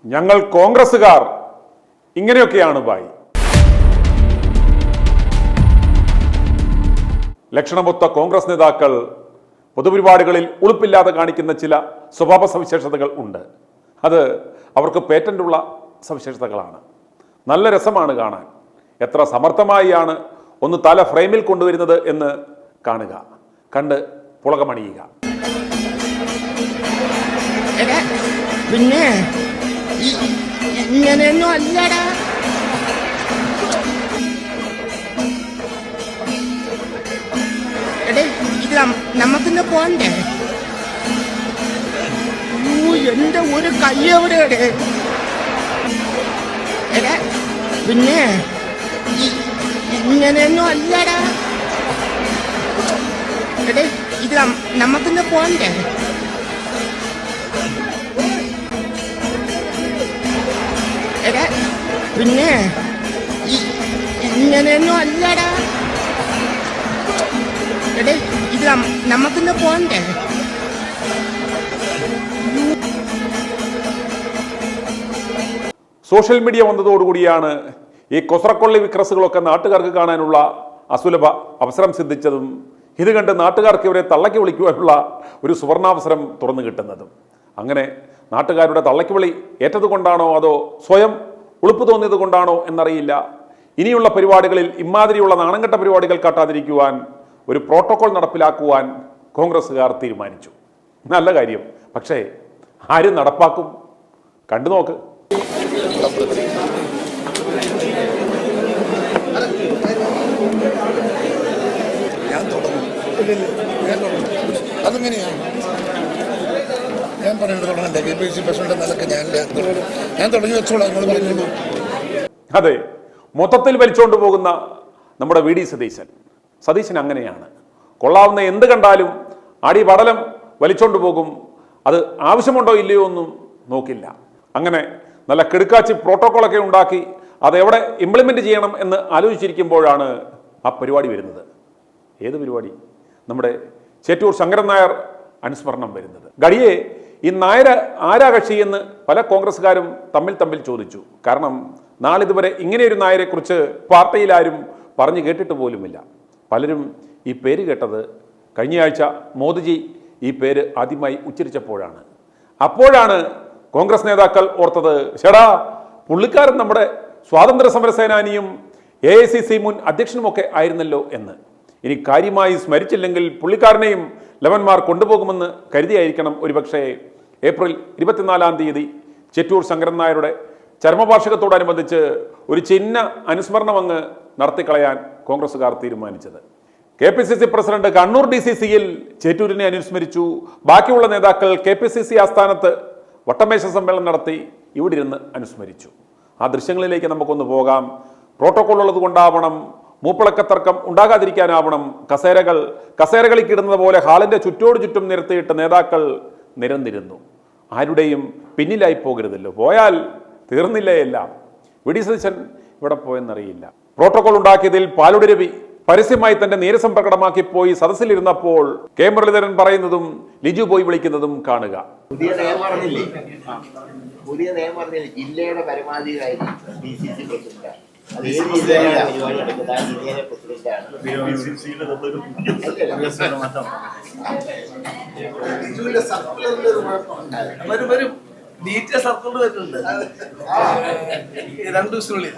ഞങ്ങൾ കോൺഗ്രസ്സുകാർ ഇങ്ങനെയൊക്കെയാണ് ബായി. ലക്ഷണമൊത്ത കോൺഗ്രസ് നേതാക്കൾ പൊതുപരിപാടികളിൽ ഉളുപ്പില്ലാതെ കാണിക്കുന്ന ചില സ്വഭാവ സവിശേഷതകൾ ഉണ്ട്. അത് അവർക്ക് പേറ്റന്റുള്ള സവിശേഷതകളാണ്. നല്ല രസമാണ് കാണാൻ. എത്ര സമർത്ഥമായാണ് ഒന്ന് തല ഫ്രെയിമിൽ കൊണ്ടുവരുന്നത് എന്ന് കാണുക, കണ്ട് പുളകമണിയുക. പിന്നെ ഇങ്ങനെയൊന്നും അല്ലടാ. എടേ ഇത് നമുക്കിന്ന് പോണ്ടേ? എന്റെ ഒരു കൈ എവിടെയാണ്? എടാ പിന്നെ ഇങ്ങനെയൊന്നും അല്ലടാ. എടേ ഇത് നമുക്കിന്ന് പോണ്ടേ? എടാ പിന്നെ ഇങ്ങനെയൊന്നും അല്ലടാ. എടേ ഇത് നമുക്കിന്ന് പോണ്ടേ? സോഷ്യൽ മീഡിയ വന്നതോടുകൂടിയാണ് ഈ കൊസറക്കൊള്ളി വിക്രസുകളൊക്കെ നാട്ടുകാർക്ക് കാണാനുള്ള അസുലഭ അവസരം സിദ്ധിച്ചതും ഇത് കണ്ട് നാട്ടുകാർക്ക് ഇവരെ തള്ളക്കി വിളിക്കുവാനുള്ള ഒരു സുവർണാവസരം തുറന്നു കിട്ടുന്നതും. അങ്ങനെ നാട്ടുകാരുടെ തള്ളക്കി വിളി ഏറ്റതുകൊണ്ടാണോ അതോ സ്വയം ഉളുപ്പ് തോന്നിയത് കൊണ്ടാണോ എന്നറിയില്ല, ഇനിയുള്ള പരിപാടികളിൽ ഇമാതിരിയുള്ള നാണംകെട്ട പരിപാടികൾ കാട്ടാതിരിക്കുവാൻ ഒരു പ്രോട്ടോകോൾ നടപ്പിലാക്കുവാൻ കോൺഗ്രസ്സുകാർ തീരുമാനിച്ചു. നല്ല കാര്യം. പക്ഷേ ആരും നടപ്പാക്കും? കണ്ടു നോക്ക്. അതെങ്ങനെയാണ് ഞാൻ പറയുന്നത്? തുടങ്ങണ്ടേ? KPCC പ്രസിഡന്റ് നിലക്ക് ഞാൻ തുടങ്ങി വെച്ചോളാം, നിങ്ങൾ പറഞ്ഞോളൂ. അതെ, മൊത്തത്തിൽ വലിച്ചുകൊണ്ട് പോകുന്ന നമ്മുടെ VD സതീശൻ അങ്ങനെയാണ്. കൊള്ളാവുന്ന എന്ത് കണ്ടാലും അടിപടലം വലിച്ചോണ്ട് പോകും. അത് ആവശ്യമുണ്ടോ ഇല്ലയോ ഒന്നും നോക്കില്ല. അങ്ങനെ നല്ല കിടുക്കാച്ചി പ്രോട്ടോക്കോളൊക്കെ ഉണ്ടാക്കി അതെവിടെ ഇംപ്ലിമെന്റ് ചെയ്യണം എന്ന് ആലോചിച്ചിരിക്കുമ്പോഴാണ് ആ പരിപാടി വരുന്നത്. ഏത് പരിപാടി? നമ്മുടെ ചേറ്റൂർ ശങ്കരൻ നായർ അനുസ്മരണം വരുന്നത്. ഗഡിയെ ഈ നായർ ആരാ കക്ഷി എന്ന് പല കോൺഗ്രസ്സുകാരും തമ്മിൽ ചോദിച്ചു. കാരണം നാളിതുവരെ ഇങ്ങനെയൊരു നായരെ കുറിച്ച് പാർട്ടിയിലാരും പറഞ്ഞു കേട്ടിട്ട് പോലുമില്ല. പലരും ഈ പേര് കേട്ടത് കഴിഞ്ഞയാഴ്ച മോദിജി ഈ പേര് ആദ്യമായി ഉച്ചരിച്ചപ്പോഴാണ്. അപ്പോഴാണ് കോൺഗ്രസ് നേതാക്കൾ ഓർത്തത്, ചേടാ പുള്ളിക്കാരൻ നമ്മുടെ സ്വാതന്ത്ര്യ സമര സേനാനിയും AICC മുൻ അധ്യക്ഷനുമൊക്കെ ആയിരുന്നല്ലോ എന്ന്. ഇനി കാര്യമായി സ്മരിച്ചില്ലെങ്കിൽ പുള്ളിക്കാരനെയും ലെവന്മാർ കൊണ്ടുപോകുമെന്ന് കരുതിയായിരിക്കണം ഒരുപക്ഷെ ഏപ്രിൽ 24-ാം തീയതി ചേറ്റൂർ ശങ്കരൻ നായരുടെ ചരമവാർഷികത്തോടനുബന്ധിച്ച് ഒരു ചിഹ്ന അനുസ്മരണം അങ്ങ് നടത്തിക്കളയാൻ കോൺഗ്രസ്സുകാർ തീരുമാനിച്ചത്. KPCC പ്രസിഡന്റ് കണ്ണൂർ DCCയിൽ ചേറ്റൂരിനെ അനുസ്മരിച്ചു. ബാക്കിയുള്ള നേതാക്കൾ KPCC ആസ്ഥാനത്ത് വട്ടമേശ സമ്മേളനം നടത്തി ഇവിടെ ഇരുന്ന് അനുസ്മരിച്ചു. ആ ദൃശ്യങ്ങളിലേക്ക് നമുക്കൊന്ന് പോകാം. പ്രോട്ടോകോൾ ഉള്ളത് കൊണ്ടാവണം, മൂപ്പിളക്കത്തർക്കം ഉണ്ടാകാതിരിക്കാനാവണം, കസേരകളിൽ കിടുന്നത് പോലെ ഹാളിന്റെ ചുറ്റോട് ചുറ്റും നിരത്തിയിട്ട് നേതാക്കൾ നിരന്നിരുന്നു. ആരുടെയും പിന്നിലായി പോകരുതല്ലോ, പോയാൽ തീർന്നില്ലേ എല്ലാം. VD സതീശൻ ഇവിടെ പോയെന്നറിയില്ല. പ്രോട്ടോകോൾ ഉണ്ടാക്കിയതിൽ പാലുടി രവി പരസ്യമായി തന്റെ നീരസം പ്രകടമാക്കി പോയി സദസ്സിലിരുന്നപ്പോൾ കെ മുരളീധരൻ പറയുന്നതും ലിജു പോയി വിളിക്കുന്നതും കാണുക. പുതിയ നിയമം പറഞ്ഞില്ലേ, ജില്ലയുടെ പരമാധികാരി DCC പ്രസിഡന്റാണ്. അത് ഏത് ജില്ലയിലാണ് പരിപാടി എടുക്കുന്നത്? ആ ജില്ലയിലെ പ്രസിഡന്റാണ്. സർക്കിൾ വരുന്നുണ്ട് 2 ദിവസത്തിനുള്ളിൽ.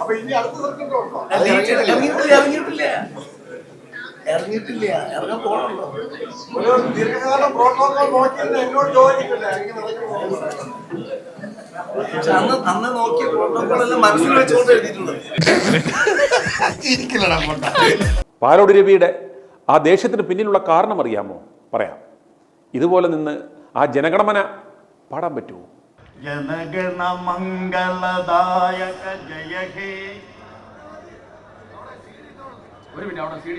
ഇറങ്ങിയിട്ടില്ല, ഇറങ്ങാൻ പോകണല്ലോ. ഒരു ദീർഘകാല പ്രോട്ടോകോൾ നോക്കിയെന്ന് എന്നോട് ചോദിക്കില്ല. അന്ന് നോക്കിയ പ്രോട്ടോകോൾ എല്ലാം മനസ്സിൽ വെച്ചുകൊണ്ട് എഴുതിയിട്ടുള്ളത്. പാലോട് രവിയുടെ ആ ദേഷ്യത്തിന് പിന്നിലുള്ള കാരണം അറിയാമോ? പറയാം. ഇതുപോലെ നിന്ന് ആ ജനഗണമന പാടാൻ പറ്റുമോ? ജനഗണ മംഗളദായക ജയ ഹേ. ഒരു മിനിറ്റ്, അവിടെ CD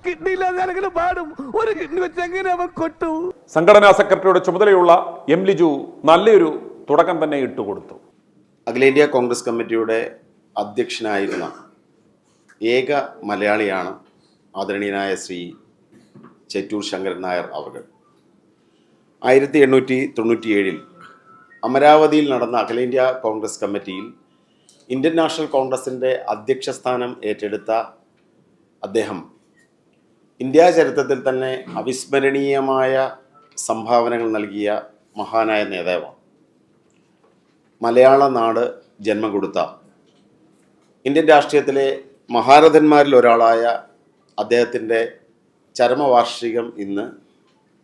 കിഡ്നിയില്ലാതെ പാടും. ഒരു കിഡ്നി വെച്ച് എങ്ങനെ അവൻ കൊട്ടു. സംഘടനാ സെക്രട്ടറിയുടെ ചുമതലയുള്ള M ലിജു നല്ലൊരു തുടക്കം തന്നെ ഇട്ടുകൊടുത്തു. അഖിലേന്ത്യാ കോൺഗ്രസ് കമ്മിറ്റിയുടെ അധ്യക്ഷനായിരുന്ന ഏക മലയാളിയാണ് ആദരണീയനായ ശ്രീ ചേറ്റൂർ ശങ്കരൻ നായർ അവർ. 1897 അമരാവതിയിൽ നടന്ന അഖിലേന്ത്യാ കോൺഗ്രസ് കമ്മിറ്റിയിൽ ഇന്ത്യൻ നാഷണൽ കോൺഗ്രസിൻ്റെ അധ്യക്ഷ സ്ഥാനം ഏറ്റെടുത്ത അദ്ദേഹം ഇന്ത്യാ ചരിത്രത്തിൽ തന്നെ അവിസ്മരണീയമായ സംഭാവനകൾ നൽകിയ മഹാനായ നേതാവാണ്. മലയാള നാട് ജന്മം കൊടുത്ത ഇന്ത്യൻ രാഷ്ട്രീയത്തിലെ മഹാരഥന്മാരിൽ ഒരാളായ അദ്ദേഹത്തിൻ്റെ ചരമവാർഷികം ഇന്ന്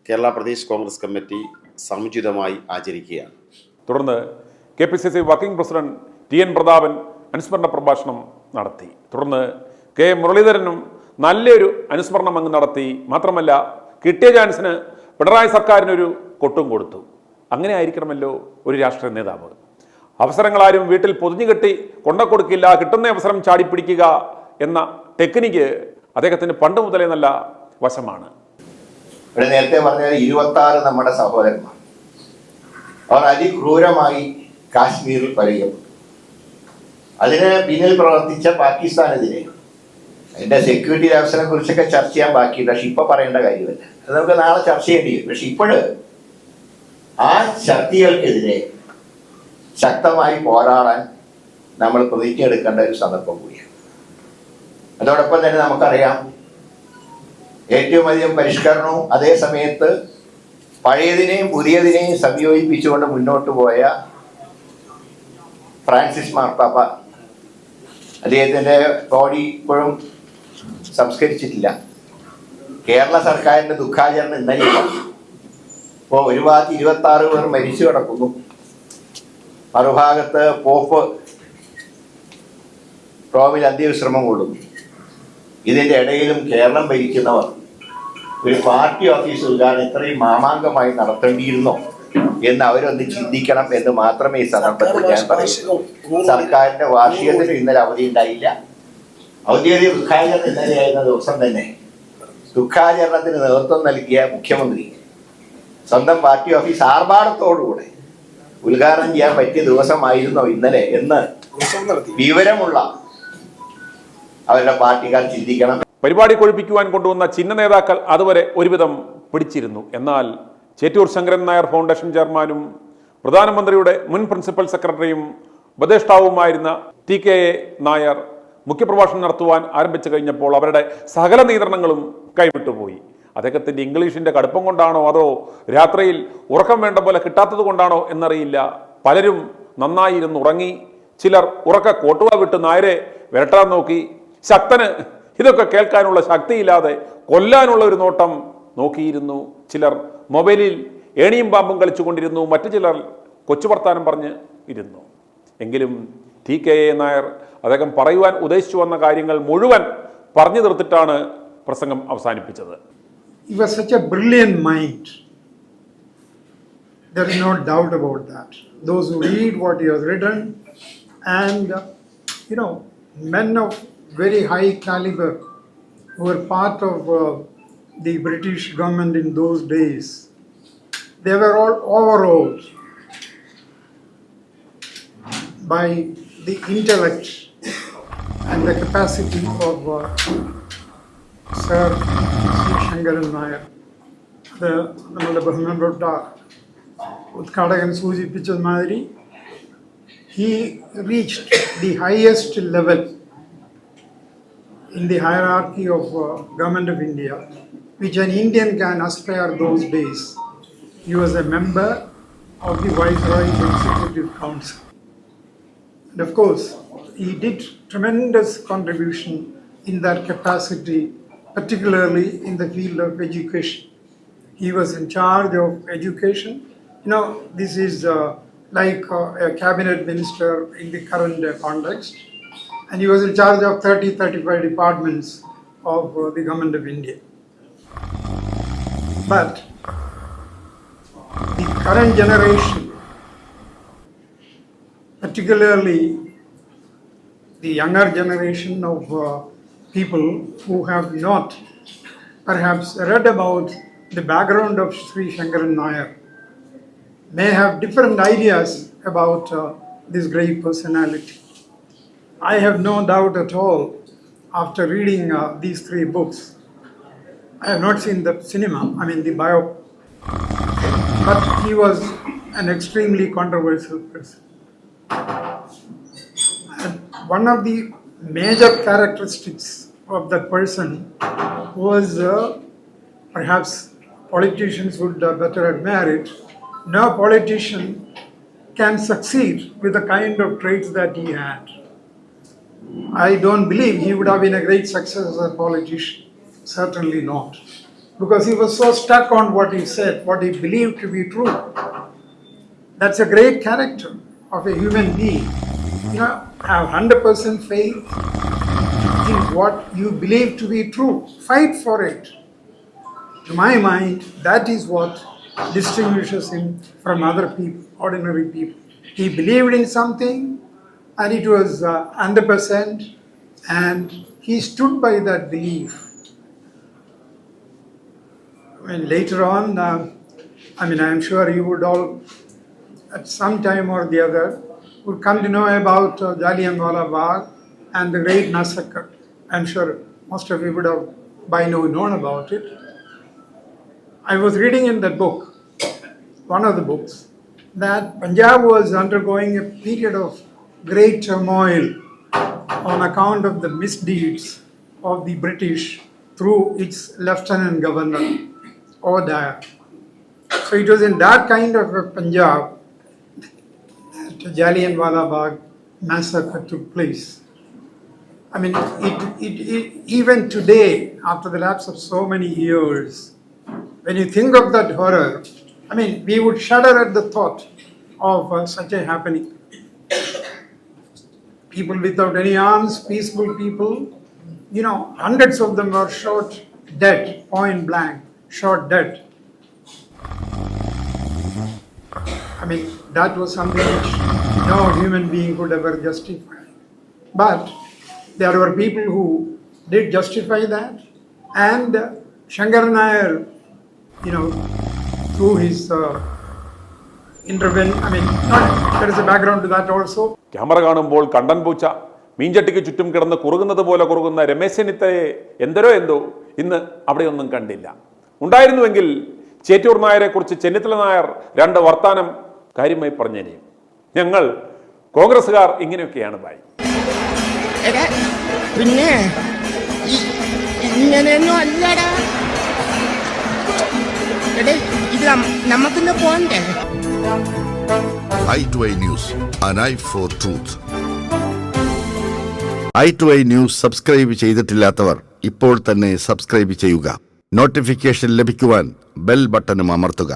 കേരള പ്രദേശ് കോൺഗ്രസ് കമ്മിറ്റി സമുചിതമായി ആചരിക്കുകയാണ്. തുടർന്ന് KPCC working president TN Prathapan അനുസ്മരണ പ്രഭാഷണം നടത്തി. തുടർന്ന് K മുരളീധരനും നല്ലൊരു അനുസ്മരണം അങ്ങ് നടത്തി. മാത്രമല്ല കിട്ടിയ ചാൻസിന് പിണറായി സർക്കാരിനൊരു കൊട്ടും കൊടുത്തു. അങ്ങനെ ആയിരിക്കണമല്ലോ ഒരു രാഷ്ട്രീയ നേതാവ്. അവസരങ്ങളാരും വീട്ടിൽ പൊതിഞ്ഞു കെട്ടി കൊണ്ടക്കൊടുക്കില്ല, കിട്ടുന്ന അവസരം ചാടിപ്പിടിക്കുക എന്ന ടെക്നിക്ക് അദ്ദേഹത്തിന് പണ്ട് മുതലേ നല്ല വശമാണ്. ഇവിടെ നേരത്തെ പറഞ്ഞത് 26 നമ്മുടെ സഹോദരന്മാർ അവർ അതിക്രൂരമായി കാശ്മീരിൽ കൊലയ്യപ്പെട്ടു. അതിന് പിന്നിൽ പ്രവർത്തിച്ച പാകിസ്ഥാനെതിരെ അതിൻ്റെ സെക്യൂരിറ്റി അവസരത്തെ കുറിച്ചൊക്കെ ചർച്ച ചെയ്യാൻ ബാക്കിയുണ്ട്. പക്ഷെ ഇപ്പം പറയേണ്ട കാര്യമല്ല, അത് നമുക്ക് നാളെ ചർച്ച ചെയ്യേണ്ടി വരും. പക്ഷെ ഇപ്പോഴ് ആ ശക്തികൾക്കെതിരെ ശക്തമായി പോരാടാൻ നമ്മൾ പ്രതിജ്ഞ എടുക്കേണ്ട ഒരു സന്ദർഭം കൂടിയാണ്. അതോടൊപ്പം തന്നെ നമുക്കറിയാം ഏറ്റവും അധികം പരിഷ്കരണവും അതേ സമയത്ത് പഴയതിനെയും പുതിയതിനെയും സംയോജിപ്പിച്ചുകൊണ്ട് മുന്നോട്ട് പോയ ഫ്രാൻസിസ് മാർപ്പാപ്പ, അദ്ദേഹത്തിൻ്റെ ബോഡി ഇപ്പോഴും സംസ്കരിച്ചിട്ടില്ല. കേരള സർക്കാരിൻ്റെ ദുഃഖാചരണം ഇന്നലെയില്ല. ഇപ്പോൾ ഒരു ഭാഗത്ത് 26 പേർ മരിച്ചു കിടക്കുന്നു, മറുഭാഗത്ത് പോപ്പ് റോമിൽ അന്ത്യവിശ്രമം കൊള്ളുന്നു. ഇതിൻ്റെ ഇടയിലും കേരളം ഭരിക്കുന്നവർ ഒരു പാർട്ടി ഓഫീസ് ഉദ്ഘാടനം ഇത്രയും മാമാങ്കമായി നടത്തേണ്ടിയിരുന്നോ എന്ന് അവരൊന്ന് ചിന്തിക്കണം എന്ന് മാത്രമേ ഈ സന്ദർഭത്തിൽ ഞാൻ പറയൂ. സർക്കാരിൻ്റെ വാർഷികത്തിന് ഇന്നലെ അവധി ഉണ്ടായില്ല. ഔദ്യോഗിക ദുഃഖാചരണം ഇന്നലെയായിരുന്ന ദിവസം തന്നെ ദുഃഖാചരണത്തിന് നേതൃത്വം നൽകിയ മുഖ്യമന്ത്രി സ്വന്തം പാർട്ടി ഓഫീസ് ആർഭാടത്തോടുകൂടെ ഉദ്ഘാടനം ചെയ്യാൻ പറ്റിയ ദിവസമായിരുന്നോ ഇന്നലെ എന്ന് വിവരമുള്ള അവരുടെ പാർട്ടിക്കാർ ചിന്തിക്കണം. പരിപാടി കൊഴിപ്പിക്കുവാൻ കൊണ്ടുവന്ന ചിഹ്ന നേതാക്കൾ അതുവരെ ഒരുവിധം പിടിച്ചിരുന്നു. എന്നാൽ ചേറ്റൂർ ശങ്കരൻ നായർ ഫൗണ്ടേഷൻ ചെയർമാനും പ്രധാനമന്ത്രിയുടെ മുൻ പ്രിൻസിപ്പൽ സെക്രട്ടറിയും ഉപദേഷ്ടാവുമായിരുന്ന TKA നായർ മുഖ്യപ്രഭാഷണം നടത്തുവാൻ ആരംഭിച്ചു കഴിഞ്ഞപ്പോൾ അവരുടെ സകല നിയന്ത്രണങ്ങളും കൈവിട്ടുപോയി. അദ്ദേഹത്തിൻ്റെ ഇംഗ്ലീഷിൻ്റെ കടുപ്പം കൊണ്ടാണോ അതോ രാത്രിയിൽ ഉറക്കം വേണ്ട പോലെ കിട്ടാത്തത് കൊണ്ടാണോ എന്നറിയില്ല. പലരും നന്നായിരുന്നു ഉറങ്ങി, ചിലർ ഉറക്ക കോട്ടുവ വിട്ട് നായരെ വിരട്ടാൻ നോക്കി. ശക്തന് ഇതൊക്കെ കേൾക്കാനുള്ള ശക്തിയില്ലാതെ കൊല്ലാനുള്ള ഒരു നോട്ടം നോക്കിയിരുന്നു. ചിലർ മൊബൈലിൽ ഏണിയും പാമ്പും കളിച്ചുകൊണ്ടിരുന്നു, മറ്റു ചിലർ കൊച്ചു വർത്താനം പറഞ്ഞ് ഇരുന്നു. എങ്കിലും TKA നായർ അദ്ദേഹം പറയുവാൻ ഉദ്ദേശിച്ചു വന്ന കാര്യങ്ങൾ മുഴുവൻ പറഞ്ഞു തീർത്തിട്ടാണ് പ്രസംഗം അവസാനിപ്പിച്ചത്. He was such a brilliant mind. There is no doubt about that. Those who read what he has written, and men of very high caliber who were part of the British government in those days, they were all overawed by the intellect and the capacity of Sir Shankaran Nair. നമ്മളുടെ ബഹുമാനപ്പെട്ട ഉദ്ഘാടകൻ സൂചിപ്പിച്ച മാതിരി he reached the highest level in the hierarchy of government of India, which an Indian can aspire those days. He was a member of the Viceroy's Executive Council. And of course, he did tremendous contribution in that capacity, particularly in the field of education. He was in charge of education. This is like a cabinet minister in the current context. And he was in charge of 30-35 departments of the government of India. But the current generation, particularly the younger generation of people who have not perhaps read about the background of Sri Shankaran Nair, may have different ideas about this great personality. I have no doubt at all, after reading these 3 books, I have not seen the cinema, the bio, but he was an extremely controversial person. And one of the major characteristics of that person was perhaps politicians would better admire it. No politician can succeed with the kind of traits that he had. I don't believe he would have been a great success as a politician. Certainly not. Because he was so stuck on what he said, what he believed to be true. That's a great character of a human being. You know, have 100% faith in what you believe to be true. Fight for it. To my mind, that is what distinguishes him from other people, ordinary people. He believed in something and it was 100%, and he stood by that belief. And later on, I'm sure you would all, at some time or the other, would come to know about Jallianwala Bagh and the great massacre. I'm sure most of you would have by now known about it. I was reading in that book, one of the books, that Punjab was undergoing a period of great turmoil on account of the misdeeds of the British through its Lieutenant Governor, O'Dwyer. So it was in that kind of a Punjab that Jallianwala Bagh massacre took place. I mean, even today, after the lapse of so many years, when you think of that horror, I mean, we would shudder at the thought of such a happening. People without any arms, peaceful people, you know, hundreds of them were shot dead, point blank, shot dead. I mean, that was something which no human being could ever justify. But there were people who did justify that, and Shankar Nair, you know, through his intervention, I mean, there is a background to that also. Camera കാണുമ്പോൾ കണ്ടൻ പൂച്ച മീൻചട്ടിക്ക് ചുറ്റും കിടന്ന് കുറുകുന്നത് പോലെ കുറുകുന്ന രമേശ് ചെന്നിത്തലയെ എന്തോ ഇന്ന് അവിടെയൊന്നും കണ്ടില്ല. ഉണ്ടായിരുന്നുവെങ്കിൽ ചേറ്റൂർ നായരെക്കുറിച്ച് ചെന്നിത്തല നായർ 2 വർത്താനം കാര്യമായി പറഞ്ഞേനെ. ഞങ്ങൾ കോൺഗ്രസ്സുകാർ ഇങ്ങനെയൊക്കെയാണ് ഭായി. എടാ പിന്നെ ഇങ്ങനെയൊന്നും അല്ലടാ. എടേ ഇത് നമുക്കിന്ന് പോണ്ടേ? i2i News, an eye for truth. i2i News subscribe ചെയ്തിട്ടില്ലാത്തവർ ഇപ്പോൾ തന്നെ സബ്സ്ക്രൈബ് ചെയ്യുക. നോട്ടിഫിക്കേഷൻ ലഭിക്കുവാൻ ബെൽ ബട്ടണും അമർത്തുക.